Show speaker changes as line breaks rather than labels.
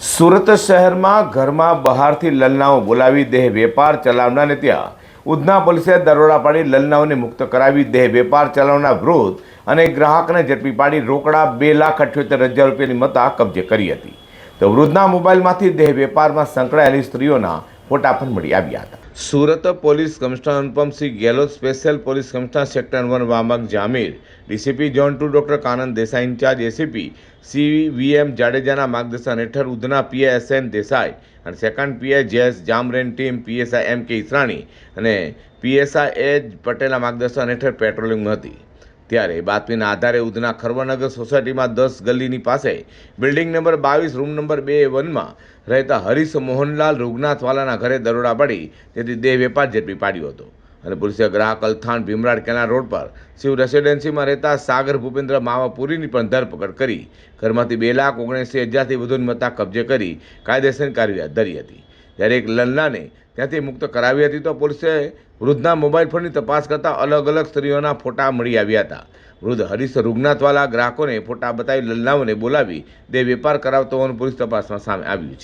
સુરત શહેરમાં ઘરમાં બહારથી લલનાઓ બોલાવી દેહ વેપાર ચલાવનારને ત્યાં ઉધના પોલીસે દરોડા પાડી લલનાઓને મુક્ત કરાવી દેહ વેપાર ચલાવનાર વૃદ્ધ અને ગ્રાહકને ઝડપી પાડી રોકડા 2,78,000 રૂપિયાની મત્તા કબજે કરી હતી. તો વૃદ્ધના મોબાઈલમાંથી દેહ વેપારમાં સંકળાયેલી સ્ત્રીઓના ફોટા પણ મળી આવ્યા હતા. Surat police commissioner Anupamsinh Gehlot, special police commissioner sector 1 Vamak Jamir, DCP zone 2 doctor Kanan Desai, in-charge ACP CVM જાડેજાના માર્ગદર્શન હેઠળ ઉધના પીઆઈ SN દેસાઈ અને second PI JS Jamren team, PSI MK Israni અને PSI એચ પટેલના માર્ગદર્શન હેઠળ પેટ્રોલિંગ હતી. ત્યારે બાતમીના આધારે ઉધના ખરવનગર સોસાયટીમાં 10 ગલીની પાસે બિલ્ડિંગ નંબર 22 રૂમ નંબર 2A1માં રહેતા હરીશ મોહનલાલ રૂગનાથવાલાના ઘરે દરોડા પાડી તેથી દેહ વેપાર ઝડપી પાડ્યો હતો અને પોલીસે ગ્રાહક અલથાણ ભીમરાડ કેનાલ રોડ પર શિવ રેસિડેન્સીમાં રહેતા સાગર ભૂપેન્દ્ર માવાપુરીની પણ ધરપકડ કરી ઘરમાંથી 2,79,000થી વધુની મત્તા કબજે કરી કાયદેસરની કાર્યવાહી ધરી હતી. જ્યારે એક લલ્લાને ત્યાંથી મુક્ત કરાવી હતી. તો પોલીસે વૃદ્ધના મોબાઈલ ફોનની તપાસ કરતા અલગ અલગ સ્ત્રીઓના ફોટા મળી આવ્યા હતા. વૃદ્ધ હરીશ રૂગનાથવાલા ગ્રાહકોને ફોટા બતાવી લલ્લાઓને બોલાવી દેહ વેપાર કરાવતો હોવાનું પોલીસ તપાસમાં સામે આવ્યું છે.